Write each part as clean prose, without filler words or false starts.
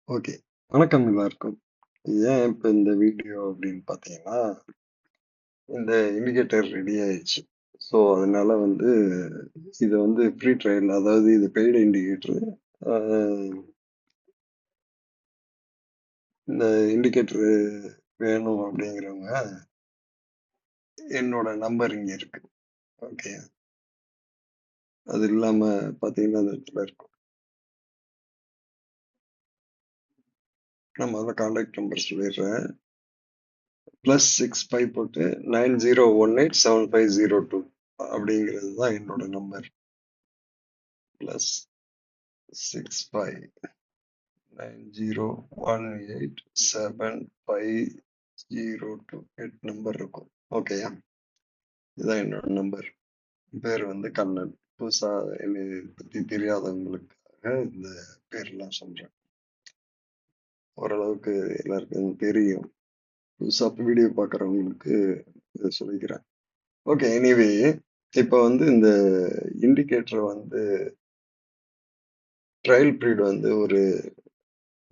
Okay. வணக்கம் எல்லாருக்கும். ஏன் இப்ப இந்த வீடியோ அப்படின்னு பார்த்தீங்கன்னா, இந்த இண்டிகேட்டர் ரெடி ஆயிடுச்சு. ஸோ, அதனால வந்து இது வந்து ஃப்ரீ ட்ரையல் அதாவது இது பெய்டு இண்டிகேட்டர். அ இந்த இண்டிகேட்டர் வேணும் அப்படிங்கிறவங்க என்னோட நம்பர் இங்க இருக்கு. ஓகே. அது இல்லாம பார்த்தீங்கன்னா, அந்த இடத்துல இருக்கும். நான் முதல்ல கான்டாக்ட் நம்பர் சொல்லிடுறேன். +65 போட்டு 90187502 அப்படிங்கிறது தான் என்னோட நம்பர். +65 90187502 நம்பர் இருக்கும். ஓகேயா? இதான் என்னோட நம்பர். பேர் வந்து கண்ணன். புதுசா என்னைய பத்தி தெரியாதவங்களுக்காக இந்த பேர்லாம் சொல்றேன். ஓரளவுக்கு எல்லாருக்கும் தெரியும். புதுசா வீடியோ பார்க்குறவங்களுக்கு இத சொல்லிக்கிறேன். ஓகே. எனிவே இப்ப வந்து இந்த இண்டிகேட்டர் வந்து ட்ரையல் பீரியட் வந்து ஒரு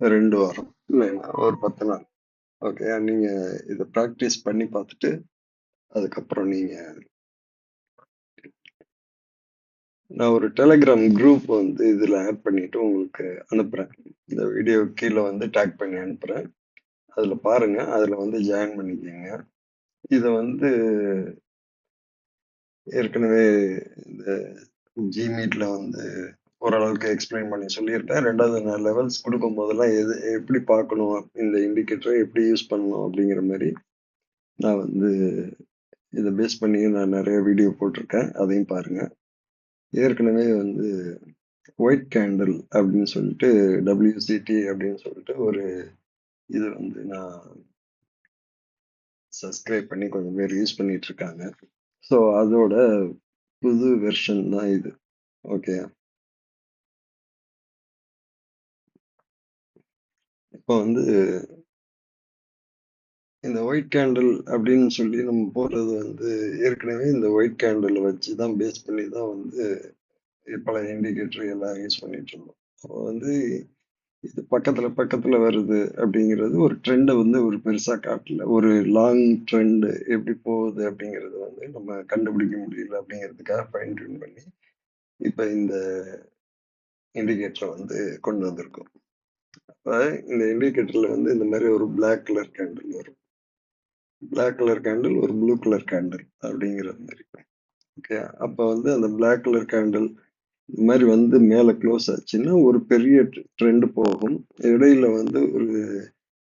2 வாரம். இல்லைன்னா ஒரு 10 நாள். ஓகே. நீங்க இத பிராக்டிஸ் பண்ணி பார்த்துட்டு, அதுக்கப்புறம் நீங்க நான் ஒரு டெலகிராம் குரூப் வந்து இதுல ஆட் பண்ணிட்டு உங்களுக்கு அனுப்புறேன். இந்த வீடியோ கீழ வந்து டேக் பண்ணி அனுப்புறேன். அதுல பாருங்க. அதுல வந்து ஜாயின் பண்ணிக்கங்க. இத வந்து ஏற்கனவே இந்த ஜிமீட்ல வந்து ஓரளவுக்கு எக்ஸ்பிளைன் பண்ணி சொல்லியிருப்பேன். 2வது நான் லெவல்ஸ் குடுக்கும்போதெல்லாம் எப்படி பார்க்கணும், இந்த இண்டிகேட்டர எப்படி யூஸ் பண்ணணும் அப்படிங்கிற மாரி நான் வந்து இத பேஸ் பண்ணி நான் நெறைய வீடியோ போட்டிருக்கேன். அதையும் பாருங்க. ஏற்கனவே வந்து ஒயிட் கேண்டில் அப்படின்னு சொல்லிட்டு WCT அப்படின்னு சொல்லிட்டு ஒரு இது வந்து நான் சப்ஸ்கிரைப் பண்ணி கொஞ்சம் பேர் யூஸ் பண்ணிட்டு இருக்காங்க. ஸோ அதோட புது வெர்ஷன் தான் இது. ஓகே. இப்போ வந்து இந்த ஒயிட் கேண்டில் அப்படின்னு சொல்லி நம்ம போடுறது வந்து ஏற்கனவே இந்த ஒயிட் கேண்டில் வச்சு தான் பேஸ் பண்ணி தான் வந்து பல இண்டிகேட்டர் எல்லாம் யூஸ் பண்ணிட்டு இருந்தோம். அப்போ வந்து இது பக்கத்துல பக்கத்துல வருது அப்படிங்கிறது ஒரு ட்ரெண்டை வந்து ஒரு பெருசா காட்டல. ஒரு லாங் ட்ரெண்ட் எப்படி போகுது அப்படிங்கறது வந்து நம்ம கண்டுபிடிக்க முடியல அப்படிங்கிறதுக்காக ஃபைன் டியூன் பண்ணி இப்ப இந்த இண்டிகேட்டரை வந்து கொண்டு வந்திருக்கோம். அப்ப இந்த இண்டிகேட்டர்ல வந்து இந்த மாதிரி ஒரு Black கலர் கேண்டில் வரும். Black கலர் கேண்டில் ஒரு ப்ளூ கலர் கேண்டில் அப்படிங்கிற மாதிரி. ஓகே. அப்ப வந்து அந்த Black கலர் கேண்டில் இந்த மாதிரி வந்து மேல க்ளோஸ் ஆச்சுன்னா ஒரு பெரிய ட்ரெண்ட் போகும். இடையில வந்து ஒரு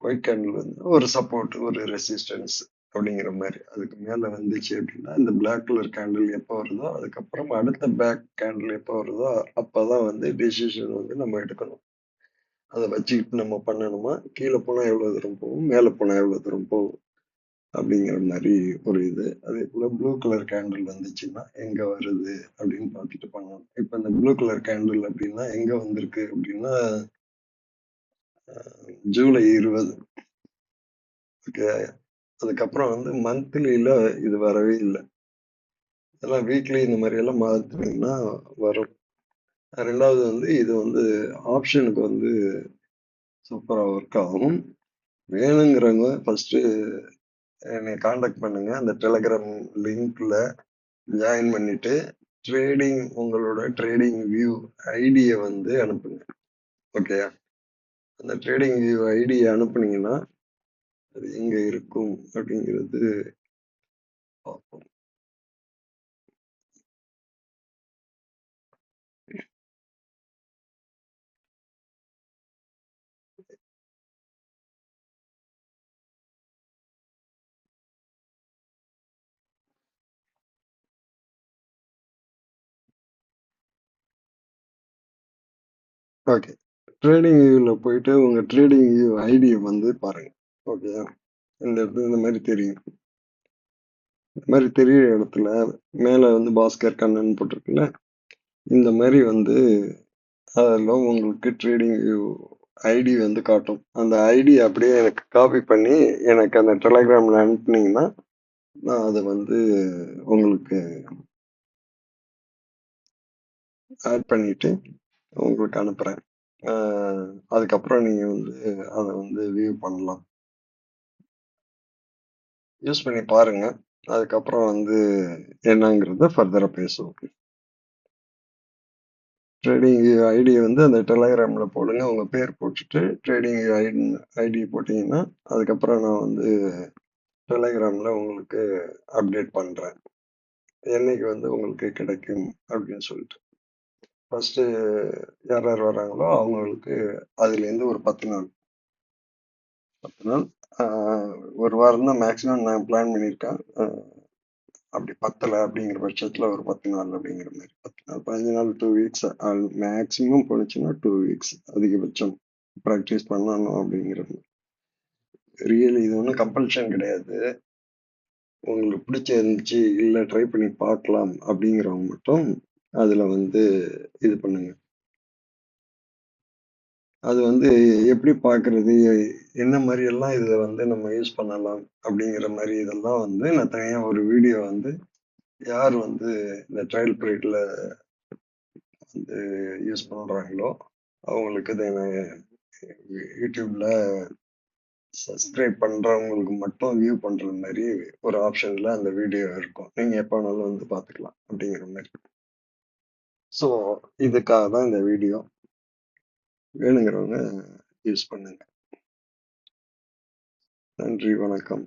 ஒயிட் கேண்டில் வந்து ஒரு சப்போர்ட் ஒரு ரெசிஸ்டன்ஸ் அப்படிங்கிற மாதிரி அதுக்கு மேல வந்துச்சு அப்படின்னா இந்த Black கலர் கேண்டில் எப்போ வருதோ அதுக்கப்புறம் அடுத்த பேக் கேண்டில் எப்போ வருதோ அப்பதான் வந்து டெசிஷன் வந்து நம்ம எடுக்கணும். அதை வச்சுக்கிட்டு நம்ம பண்ணணுமா, கீழே போனா எவ்வளவு தூரம் போகும், மேல போனா எவ்வளவு தூரம் போகும் அப்படிங்கிற மாதிரி ஒரு இது. அதே போல ப்ளூ கலர் கேண்டில் வந்துச்சுன்னா எங்க வருது அப்படின்னு பார்த்துட்டு பண்ணணும். இப்ப இந்த ப்ளூ கலர் கேண்டில் அப்படின்னா எங்க வந்திருக்கு அப்படின்னா ஜூலை 20. ஓகே. அதுக்கப்புறம் வந்து மந்த்லியில இது வரவே இல்லை. இதெல்லாம் வீக்லி இந்த மாதிரி எல்லாம் மாத்தினீங்கன்னா வரும். 2வது வந்து இது வந்து ஆப்ஷனுக்கு வந்து சூப்பரா ஒர்க் ஆகும். வேணுங்கிறவங்க ஃபர்ஸ்ட் என்னை காண்டாக்ட் பண்ணுங்க. அந்த டெலகிராம் லிங்க்ல ஜாயின் பண்ணிட்டு உங்களோட ட்ரேடிங் வியூ ஐடிய வந்து அனுப்புங்க. ஓகேயா? அந்த ட்ரேடிங் வியூ ஐடிய அனுப்புனீங்கன்னா அது எங்க இருக்கும் அப்படிங்கிறது பார்ப்போம். ஓகே. ட்ரேடிங் வியூல போயிட்டு உங்க ட்ரேடிங் வியூ ஐடிய வந்து பாருங்க. ஓகேயா? இந்த இடத்துல இந்த மாதிரி தெரியும். இந்த மாதிரி தெரியுற இடத்துல மேல வந்து பாஸ்கர் கண்ணன் போட்டிருக்குல்ல, இந்த மாதிரி வந்து அதில் உங்களுக்கு ட்ரேடிங் வியூ ஐடி வந்து காட்டும். அந்த ஐடி அப்படியே எனக்கு காப்பி பண்ணி எனக்கு அந்த டெலகிராமில் அனுப்புனீங்கன்னா நான் அதை வந்து உங்களுக்கு ஆட் பண்ணிட்டு உங்களுக்கு அனுப்புகிறேன். அதுக்கப்புறம் நீங்க வந்து அத வந்து வியூ பண்ணலாம். யூஸ் பண்ணி பாருங்க. அதுக்கப்புறம் வந்து என்னங்கிறத ஃபர்தரா பேசுவோம். ட்ரேடிங் ஐடிய வந்து அந்த டெலகிராம்ல போடுங்க. உங்க பேர் போட்டுட்டு ட்ரேடிங் ஐடி போட்டீங்கன்னா, அதுக்கப்புறம் நான் வந்து டெலகிராம்ல உங்களுக்கு அப்டேட் பண்றேன். என்னைக்கு வந்து உங்களுக்கு கிடைக்கும் அப்படின்னு சொல்லிட்டு. ஃபர்ஸ்ட்டு யார் யார் வராங்களோ அவங்களுக்கு அதுலேருந்து ஒரு 10 நாள் 10 நாள் ஆ 1 வாரம் தான் மேக்ஸிமம் நான் பிளான் பண்ணியிருக்கேன். அப்படி பத்தல அப்படிங்கிற பட்சத்துல ஒரு 10 நாள் அப்படிங்கிற மாரி. 10 நாள், 15 நாள், 2 வீக்ஸ் மேக்ஸிமம் போனுச்சுன்னா 2 வீக்ஸ் அதிகபட்சம் பிராக்டிஸ் பண்ணணும் அப்படிங்கிறது. ரியலி இது ஒண்ணும் கம்பல்ஷன் கிடையாது. உங்களுக்கு பிடிச்சிருந்துச்சு, இல்ல ட்ரை பண்ணி பார்க்கலாம் அப்படிங்கிறவங்க மட்டும் அதுல வந்து இது பண்ணுங்க. அது வந்து எப்படி பார்க்கறது? என்ன மாரி எல்லாம் இத வந்து நம்ம யூஸ் பண்ணலாம்? அப்படிங்கிற மாரி இதெல்லாம் வந்து நான் தனியா ஒரு வீடியோ வந்து யார் வந்து இந்த ட்ரையல் பீரியட்ல வந்து யூஸ் பண்றாங்களோ, அவங்களுக்கு இத நான் யூடியூப்ல சப்ஸ்கிரைப் பண்றவங்களுக்கு மட்டும் வியூ பண்ற மாரி ஒரு ஆப்ஷன்ல அந்த வீடியோ இருக்கும். நீங்க எப்ப வேணாலும் வந்து பார்த்துக்கலாம் அப்படிங்கிற மாரி. ஸோ இதுக்காக தான் இந்த வீடியோ. வேணுங்கிறவங்க யூஸ் பண்ணுங்க. நன்றி, வணக்கம்.